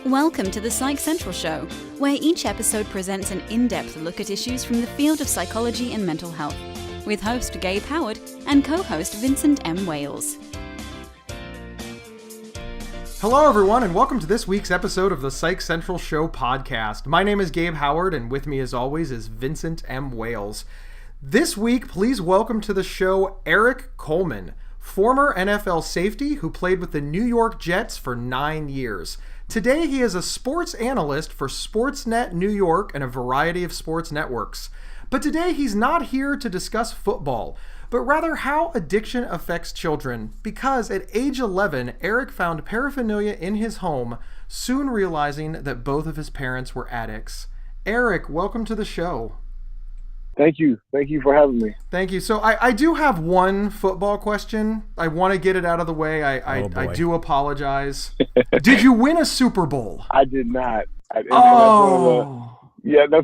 Welcome to the Psych Central Show, where each episode presents an in-depth look at issues from the field of psychology and mental health, with host Gabe Howard and co-host Vincent M. Wales. Hello everyone, and welcome to this week's episode of the Psych Central Show podcast. My name is Gabe Howard, and with me as always is Vincent M. Wales. This week, please welcome to the show Erik Coleman, former NFL safety who played with the New York Jets for 9 years. Today, he is a sports analyst for Sportsnet New York and a variety of sports networks. But today, he's not here to discuss football, but rather how addiction affects children, because at age 11, Erik found paraphernalia in his home, soon realizing that both of his parents were addicts. Erik, welcome to the show. Thank you. Thank you for having me. Thank you. So I do have one football question. I want to get it out of the way. I do apologize. Did you win a Super Bowl? I did not. That's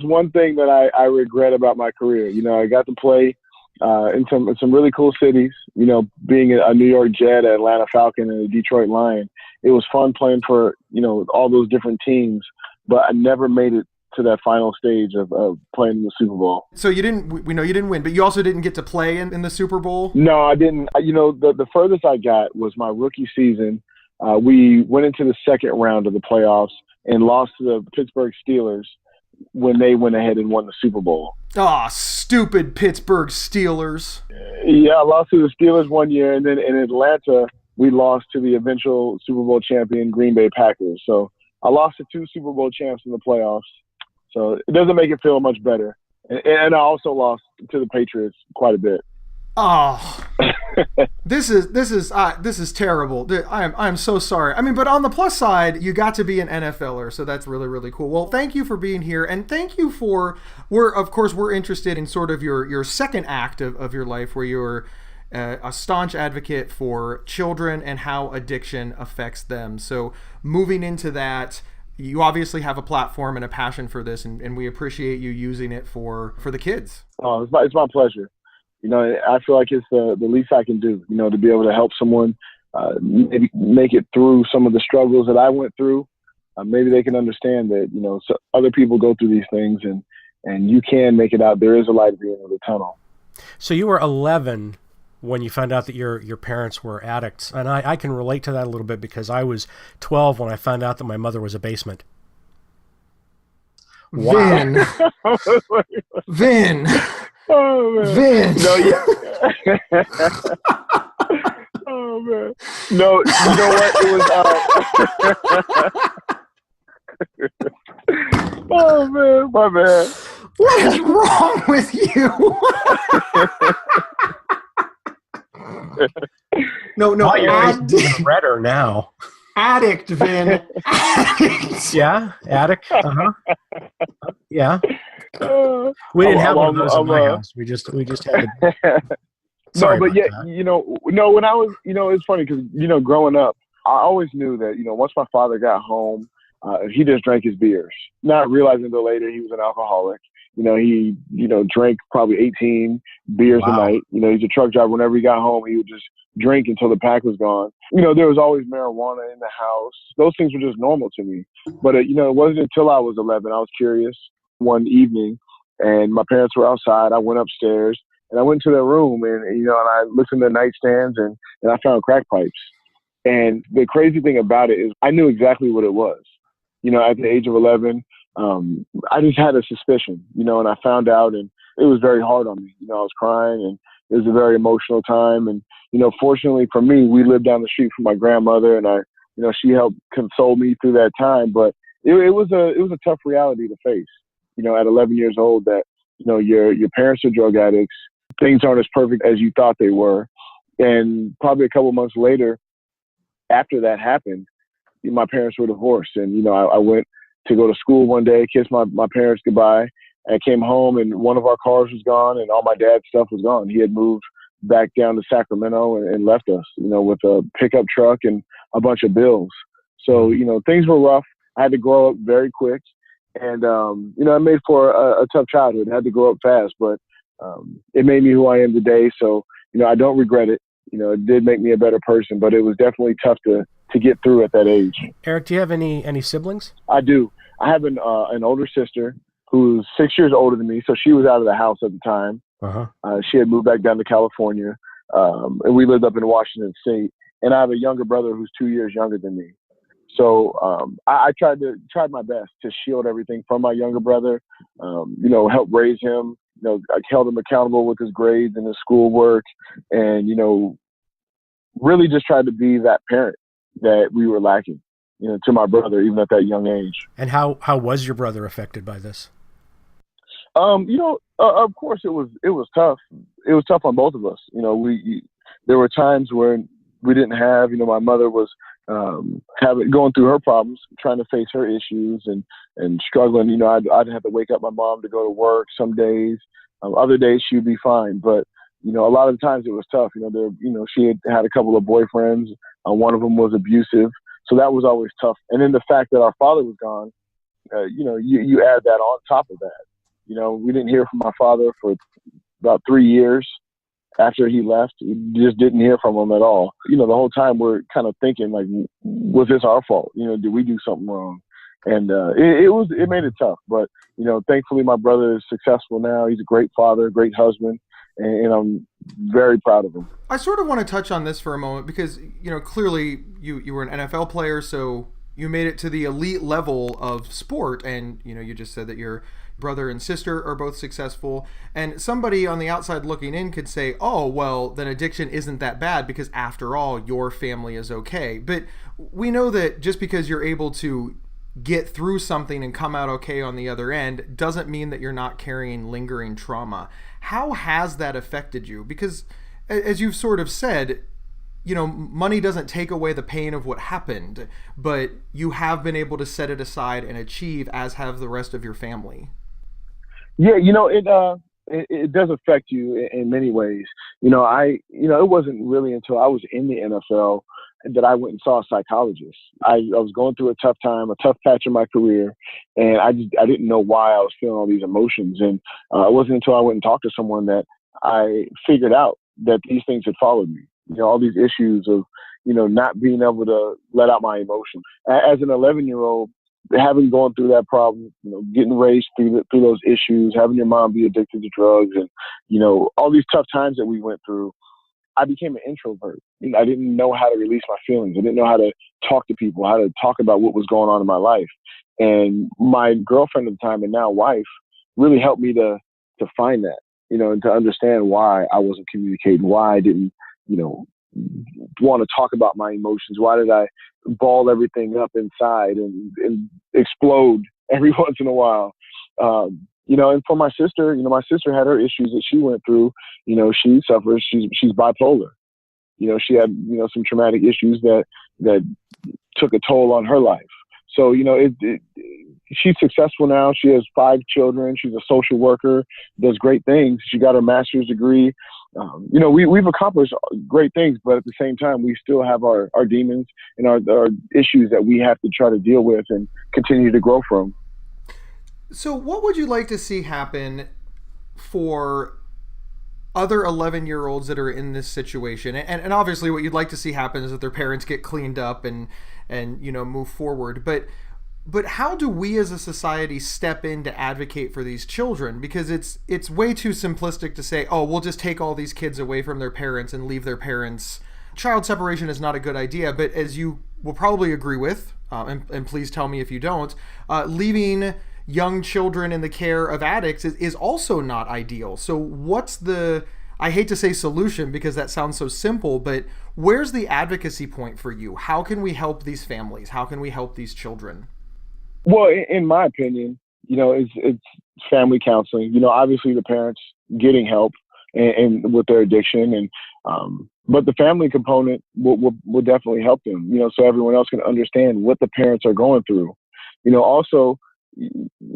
one thing that I regret about my career. You know, I got to play in some really cool cities. You know, being a New York Jet, an Atlanta Falcon, and a Detroit Lion. It was fun playing for, you know, all those different teams, but I never made it to that final stage of playing in the Super Bowl. So we know you didn't win, but you also didn't get to play in the Super Bowl? No, I didn't. You know, the furthest I got was my rookie season. We went into the second round of the playoffs and lost to the Pittsburgh Steelers when they went ahead and won the Super Bowl. Ah, stupid Pittsburgh Steelers. Yeah, I lost to the Steelers one year, and then in Atlanta, we lost to the eventual Super Bowl champion Green Bay Packers. So I lost to two Super Bowl champs in the playoffs. So it doesn't make it feel much better. And I also lost to the Patriots quite a bit. Oh, this is terrible. I'm so sorry. I mean, but on the plus side, you got to be an NFLer, so that's really, really cool. Well, thank you for being here, and thank you for we're interested in sort of your second act of your life, where you're a staunch advocate for children and how addiction affects them. So moving into that, you obviously have a platform and a passion for this, and we appreciate you using it for the kids. Oh, it's my pleasure. You know, I feel like it's the least I can do, you know, to be able to help someone maybe make it through some of the struggles that I went through. Maybe they can understand that, you know, so other people go through these things, and you can make it out. There is a light at the end of the tunnel. So you were 11 when you found out that your parents were addicts. And I can relate to that a little bit, because I was 12 when I found out that my mother was a basement. Wow. Vin. Oh, man. Vin. No, yeah. Oh, man. No, you know what? It was, oh, man, my bad. What is wrong with you? No. Oh, you're redder now. Addict, Vin. Addict. Yeah, addict. Yeah. We didn't have one of those in my house. We just had to. No, but yeah, you know, when I was, you know, it's funny because, you know, growing up, I always knew that, you know, once my father got home, he just drank his beers, not realizing until later he was an alcoholic. You know, he, you know, drank probably 18 beers a night. You know, he's a truck driver. Whenever he got home, he would just drink until the pack was gone. You know, there was always marijuana in the house. Those things were just normal to me. But, you know, it wasn't until I was 11, I was curious one evening, and my parents were outside. I went upstairs, and I went to their room, and, you know, and I looked in their nightstands, and I found crack pipes. And the crazy thing about it is I knew exactly what it was. You know, at the age of 11, I just had a suspicion, you know, and I found out, and it was very hard on me. You know, I was crying, and it was a very emotional time. And, you know, fortunately for me, we lived down the street from my grandmother, and you know, she helped console me through that time. But it was a tough reality to face, you know, at 11 years old, that, you know, your parents are drug addicts. Things aren't as perfect as you thought they were. And probably a couple months later, after that happened, my parents were divorced. And, you know, I went to go to school one day, kissed my parents goodbye, and I came home, and one of our cars was gone, and all my dad's stuff was gone. He had moved back down to Sacramento and left us, you know, with a pickup truck and a bunch of bills. So, you know, things were rough. I had to grow up very quick, and, you know, it made for a tough childhood. I had to grow up fast, but it made me who I am today. So, you know, I don't regret it. You know, it did make me a better person, but it was definitely tough to to get through at that age. Erik, do you have any siblings? I do. I have an older sister who's 6 years older than me, so she was out of the house at the time. She had moved back down to California, and we lived up in Washington State. And I have a younger brother who's 2 years younger than me. So I tried my best to shield everything from my younger brother, help raise him. I held him accountable with his grades and his schoolwork, and really just tried to be that parent that we were lacking, to my brother, even at that young age. And how was your brother affected by this? Of course it was tough. It was tough on both of us. There were times when we didn't have, my mother was going through her problems, trying to face her issues and struggling. I'd have to wake up my mom to go to work some days. Other days she would be fine, but a lot of the times it was tough. She had a couple of boyfriends. One of them was abusive, so that was always tough. And then the fact that our father was gone, you add that on top of that. We didn't hear from my father for about 3 years. After he left, we just didn't hear from him at all. The whole time we're kind of thinking, like, was this our fault? Did we do something wrong? And it made it tough. But, thankfully my brother is successful now. He's a great father, great husband, and I'm very proud of him. I sort of want to touch on this for a moment because, clearly you were an NFL player, so you made it to the elite level of sport. And, you just said that your brother and sister are both successful. And somebody on the outside looking in could say, oh, well, then addiction isn't that bad because after all, your family is okay. But we know that just because you're able to get through something and come out okay on the other end doesn't mean that you're not carrying lingering trauma. How has that affected you? Because as you've sort of said, money doesn't take away the pain of what happened, but you have been able to set it aside and achieve, as have the rest of your family. Yeah, it does affect you in many ways. It wasn't really until I was in the NFL that I went and saw a psychologist. I was going through a tough time, a tough patch in my career, and I didn't know why I was feeling all these emotions. And it wasn't until I went and talked to someone that I figured out that these things had followed me. All these issues of, not being able to let out my emotions. As an 11-year-old, having gone through that problem, getting raised through those issues, having your mom be addicted to drugs and, all these tough times that we went through, I became an introvert. I didn't know how to release my feelings. I didn't know how to talk to people, how to talk about what was going on in my life. And my girlfriend at the time and now wife really helped me to find that, and to understand why I wasn't communicating, why I didn't, want to talk about my emotions. Why did I ball everything up inside and explode every once in a while? And for my sister, my sister had her issues that she went through. She suffers. She's bipolar. She had, some traumatic issues that took a toll on her life. So, she's successful now. She has 5 children. She's a social worker, does great things. She got her master's degree. We've accomplished great things, but at the same time, we still have our demons and our issues that we have to try to deal with and continue to grow from. So what would you like to see happen for other 11-year-olds that are in this situation? And obviously what you'd like to see happen is that their parents get cleaned up and move forward. But how do we as a society step in to advocate for these children? Because it's way too simplistic to say, oh, we'll just take all these kids away from their parents and leave their parents. Child separation is not a good idea, but as you will probably agree with, and please tell me if you don't, leaving young children in the care of addicts is also not ideal. So what's the, I hate to say solution because that sounds so simple, but where's the advocacy point for you? How can we help these families? How can we help these children? Well, in my opinion, it's family counseling. Obviously the parents getting help and with their addiction, and but the family component will definitely help them. So everyone else can understand what the parents are going through. Also,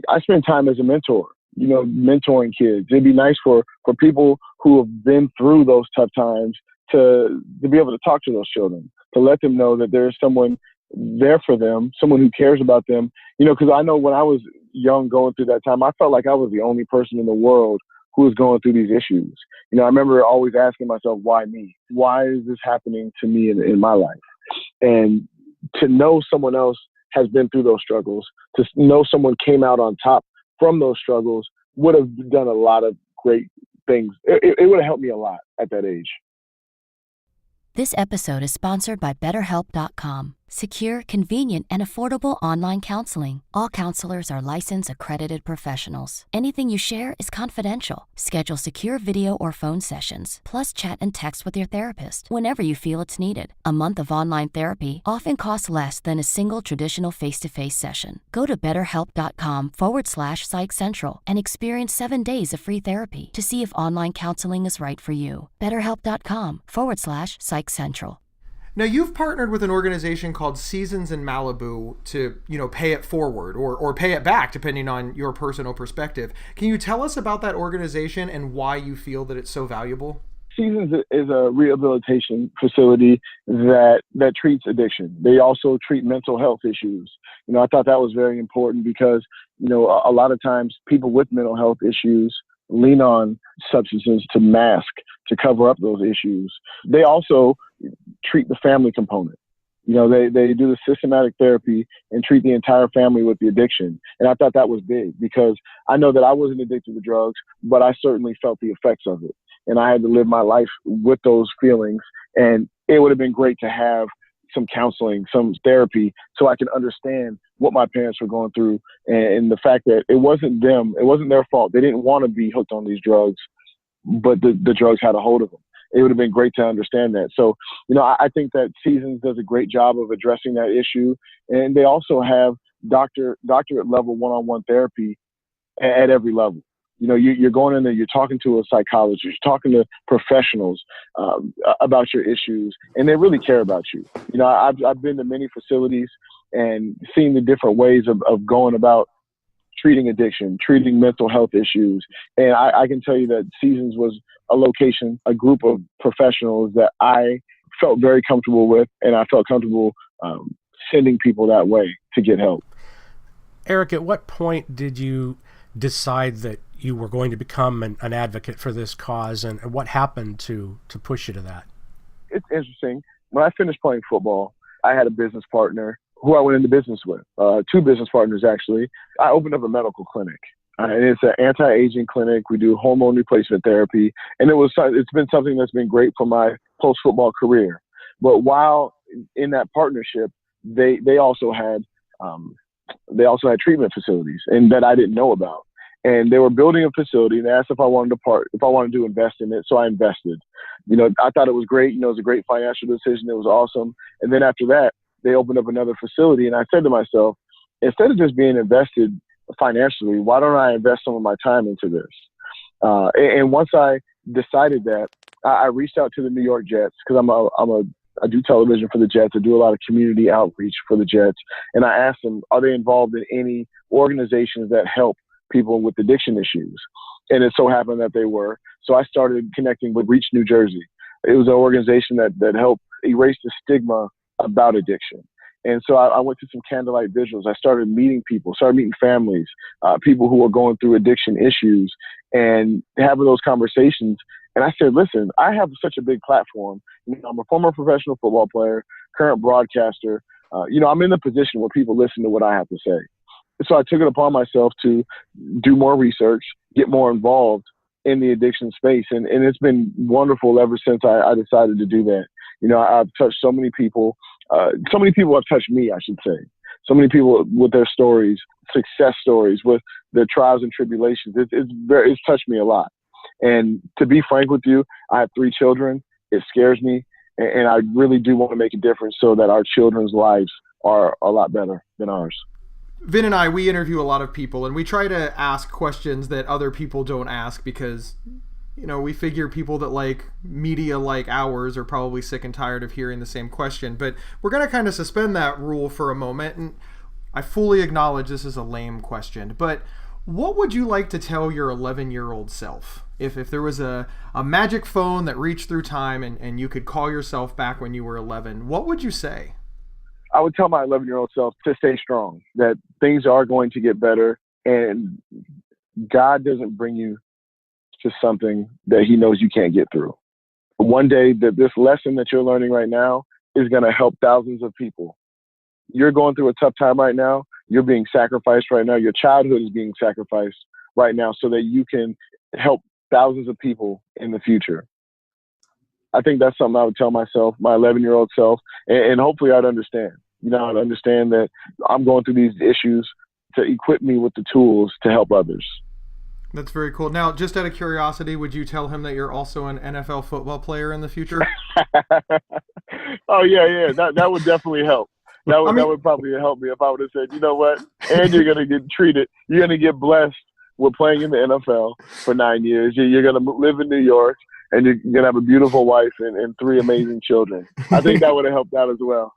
I spend time as a mentor. Mentoring kids. It'd be nice for people who have been through those tough times to be able to talk to those children, to let them know that there's someone there for them, someone who cares about them. Because I know when I was young going through that time, I felt like I was the only person in the world who was going through these issues. I remember always asking myself, why me? Why is this happening to me in my life? And to know someone else has been through those struggles, to know someone came out on top from those struggles would have done a lot of great things. It would have helped me a lot at that age. This episode is sponsored by BetterHelp.com. Secure, convenient, and affordable online counseling. All counselors are licensed, accredited professionals. Anything you share is confidential. Schedule secure video or phone sessions, plus chat and text with your therapist whenever you feel it's needed. A month of online therapy often costs less than a single traditional face-to-face session. Go to BetterHelp.com/PsychCentral and experience 7 days of free therapy to see if online counseling is right for you. BetterHelp.com/PsychCentral. Now, you've partnered with an organization called Seasons in Malibu to, pay it forward or pay it back, depending on your personal perspective. Can you tell us about that organization and why you feel that it's so valuable? Seasons is a rehabilitation facility that treats addiction. They also treat mental health issues. I thought that was very important because, a lot of times people with mental health issues lean on substances to mask, to cover up those issues. They also treat the family component. They do the systematic therapy and treat the entire family with the addiction. And I thought that was big because I know that I wasn't addicted to drugs, but I certainly felt the effects of it. And I had to live my life with those feelings. And it would have been great to have some counseling, some therapy, so I can understand what my parents were going through and the fact that it wasn't them, it wasn't their fault. They didn't want to be hooked on these drugs, but the drugs had a hold of them. It would have been great to understand that. So, I think that Seasons does a great job of addressing that issue. And they also have doctorate level one-on-one therapy at every level. You're going in there, you're talking to a psychologist, you're talking to professionals about your issues, and they really care about you. I've been to many facilities and seen the different ways of going about treating addiction, treating mental health issues. And I can tell you that Seasons was a location, a group of professionals that I felt very comfortable with, and I felt comfortable sending people that way to get help. Erik, at what point did you decide that you were going to become an advocate for this cause, and what happened to push you to that? It's interesting. When I finished playing football, I had a business partner who I went into business with, two business partners actually. I opened up a medical clinic. And it's an anti-aging clinic. We do hormone replacement therapy. And it's been something that's been great for my post-football career. But while in that partnership, they also had treatment facilities and that I didn't know about. And they were building a facility and they asked if I wanted to invest in it. So I invested. I thought it was great. It was a great financial decision. It was awesome. And then after that, they opened up another facility. And I said to myself, instead of just being invested financially, why don't I invest some of my time into this? And once I decided that, I reached out to the New York Jets because I do television for the Jets. I do a lot of community outreach for the Jets. And I asked them, are they involved in any organizations that help people with addiction issues? And it so happened that they were. So I started connecting with Reach New Jersey. It was an organization that helped erase the stigma about addiction. And so I went to some candlelight vigils. I started meeting people, started meeting families, people who were going through addiction issues and having those conversations. And I said, listen, I have such a big platform. I'm a former professional football player, current broadcaster. I'm in the position where people listen to what I have to say. So I took it upon myself to do more research, get more involved in the addiction space. And it's been wonderful ever since I decided to do that. I've touched so many people. So many people have touched me, I should say. So many people with their stories, success stories, with their trials and tribulations. It's touched me a lot. And to be frank with you, I have 3 children. It scares me. And I really do want to make a difference so that our children's lives are a lot better than ours. Vin and I, we interview a lot of people, and we try to ask questions that other people don't ask because, we figure people that like media like ours are probably sick and tired of hearing the same question. But we're going to kind of suspend that rule for a moment. And I fully acknowledge this is a lame question. But what would you like to tell your 11-year-old self? If there was a magic phone that reached through time and you could call yourself back when you were 11, what would you say? I would tell my 11-year-old self to stay strong, that things are going to get better, and God doesn't bring you to something that he knows you can't get through. One day, this lesson that you're learning right now is going to help thousands of people you're going through a tough time right now. You're being sacrificed right now. Your childhood is being sacrificed right now so that you can help thousands of people in the future. I think that's something I would tell myself, my 11-year-old self, and hopefully I'd understand. I'd understand that I'm going through these issues to equip me with the tools to help others. That's very cool. Now, just out of curiosity, would you tell him that you're also an NFL football player in the future? Oh, yeah. That would definitely help. That would probably help me if I would have said, you know what, and you're going to get treated. You're going to get blessed with playing in the NFL for 9 years. You're going to live in New York, and you're going to have a beautiful wife and 3 amazing children. I think that would have helped out as well.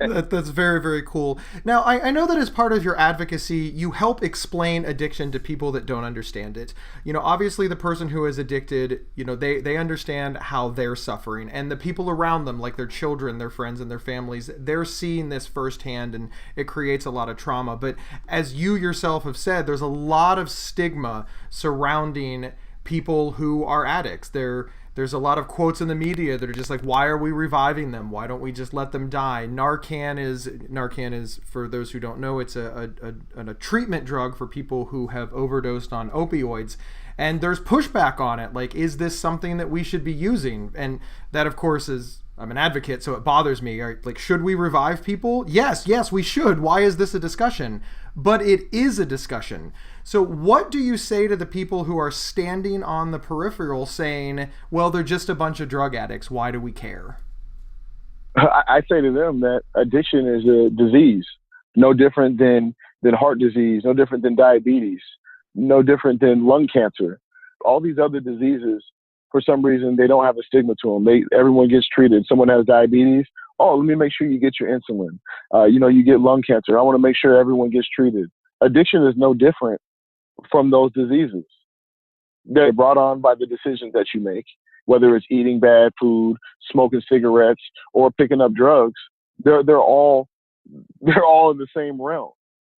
That's very, very cool. Now, I know that as part of your advocacy, you help explain addiction to people that don't understand it. Obviously the person who is addicted, they understand how they're suffering, and the people around them, like their children, their friends, and their families, they're seeing this firsthand, and it creates a lot of trauma. But as you yourself have said, there's a lot of stigma surrounding people who are addicts. There's a lot of quotes in the media that are just like, why are we reviving them? Why don't we just let them die? Narcan is, for those who don't know, it's a treatment drug for people who have overdosed on opioids. And there's pushback on it. Like, is this something that we should be using? And that, of course, is, I'm an advocate, so it bothers me. Like, should we revive people? Yes, we should. Why is this a discussion? But it is a discussion. So what do you say to the people who are standing on the peripheral saying, well, they're just a bunch of drug addicts. Why do we care? I say to them that addiction is a disease, no different than heart disease, no different than diabetes, no different than lung cancer. All these other diseases, for some reason, they don't have a stigma to them. Everyone gets treated. Someone has diabetes. Oh, let me make sure you get your insulin. You get lung cancer. I want to make sure everyone gets treated. Addiction is no different from those diseases. They're brought on by the decisions that you make, whether it's eating bad food, smoking cigarettes, or picking up drugs. They're all in the same realm.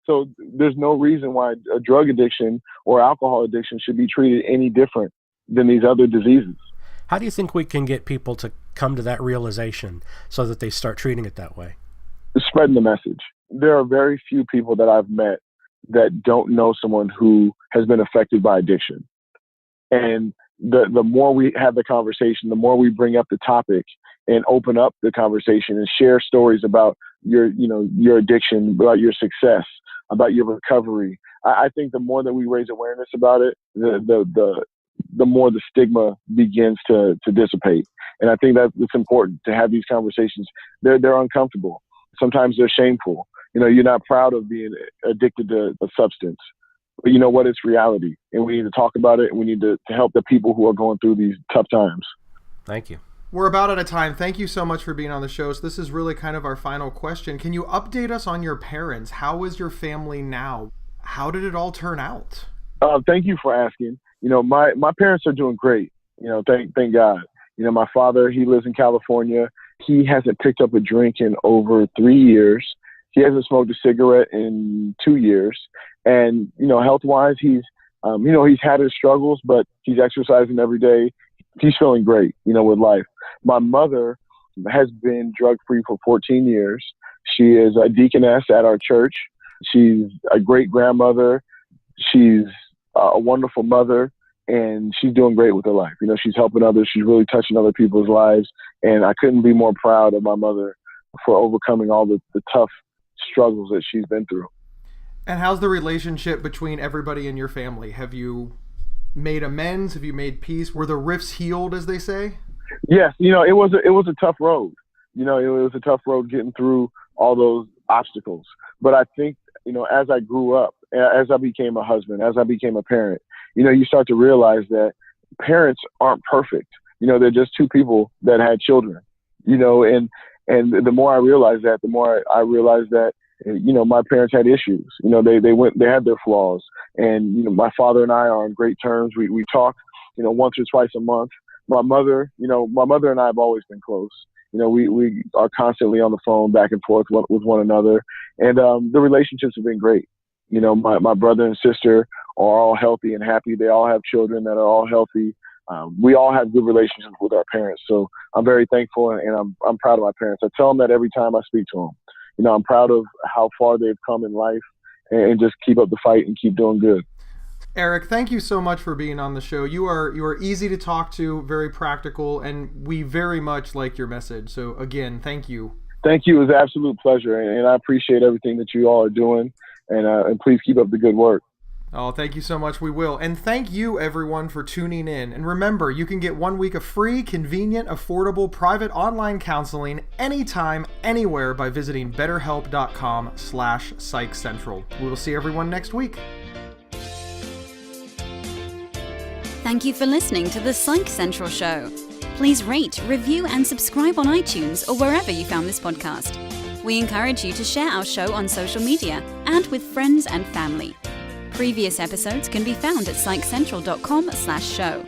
So there's no reason why a drug addiction or alcohol addiction should be treated any different than these other diseases. How do you think we can get people to come to that realization so that they start treating it that way? Spreading the message. There are very few people that I've met that don't know someone who has been affected by addiction. And the more we have the conversation, the more we bring up the topic and open up the conversation and share stories about your addiction, about your success, about your recovery. I think the more that we raise awareness about it, the more the stigma begins to dissipate. And I think that it's important to have these conversations. They're uncomfortable. Sometimes they're shameful. You're not proud of being addicted to a substance. But you know what? It's reality. And we need to talk about it, and we need to help the people who are going through these tough times. Thank you. We're about out of time. Thank you so much for being on the show. So this is really kind of our final question. Can you update us on your parents? How is your family now? How did it all turn out? Thank you for asking. My parents are doing great. Thank God. My father, he lives in California. He hasn't picked up a drink in over 3 years. He hasn't smoked a cigarette in 2 years. And, health-wise, he's had his struggles, but he's exercising every day. He's feeling great, with life. My mother has been drug-free for 14 years. She is a deaconess at our church. She's a great grandmother. She's a wonderful mother, and she's doing great with her life. She's helping others. She's really touching other people's lives. And I couldn't be more proud of my mother for overcoming all the tough struggles that she's been through. And how's the relationship between everybody in your family? Have you made amends? Have you made peace? Were the rifts healed, as they say? Yes. It was a tough road. It was a tough road getting through all those obstacles. But I think, as I grew up, as I became a husband, as I became a parent, you start to realize that parents aren't perfect. They're just two people that had children, and the more I realized that, the more I realized that, my parents had issues. They had their flaws, and, my father and I are on great terms. We talk, once or twice a month. My mother and I have always been close. We are constantly on the phone back and forth with one another, and the relationships have been great. My brother and sister are all healthy and happy. They all have children that are all healthy. We all have good relationships with our parents. So I'm very thankful, and I'm proud of my parents. I tell them that every time I speak to them. I'm proud of how far they've come in life, and just keep up the fight and keep doing good. Erik, thank you so much for being on the show. You are easy to talk to, very practical, and we very much like your message. So again, thank you. Thank you. It was an absolute pleasure, and I appreciate everything that you all are doing, and please keep up the good work. Oh, thank you so much. We will. And thank you, everyone, for tuning in. And remember, you can get 1 week of free, convenient, affordable, private online counseling anytime, anywhere by visiting betterhelp.com/psychcentral. We will see everyone next week. Thank you for listening to the Psych Central Show. Please rate, review, and subscribe on iTunes or wherever you found this podcast. We encourage you to share our show on social media and with friends and family. Previous episodes can be found at psychcentral.com/show.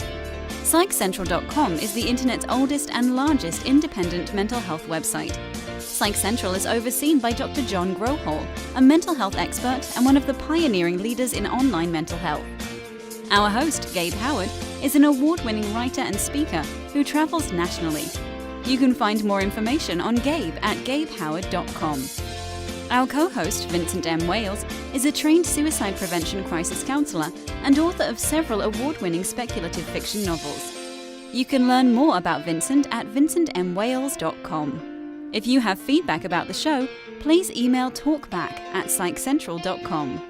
Psychcentral.com is the internet's oldest and largest independent mental health website. Psych Central is overseen by Dr. John Grohol, a mental health expert and one of the pioneering leaders in online mental health. Our host, Gabe Howard, is an award-winning writer and speaker who travels nationally. You can find more information on Gabe at gabehoward.com. Our co-host, Vincent M. Wales, is a trained suicide prevention crisis counselor and author of several award-winning speculative fiction novels. You can learn more about Vincent at vincentmwales.com. If you have feedback about the show, please email talkback@psychcentral.com.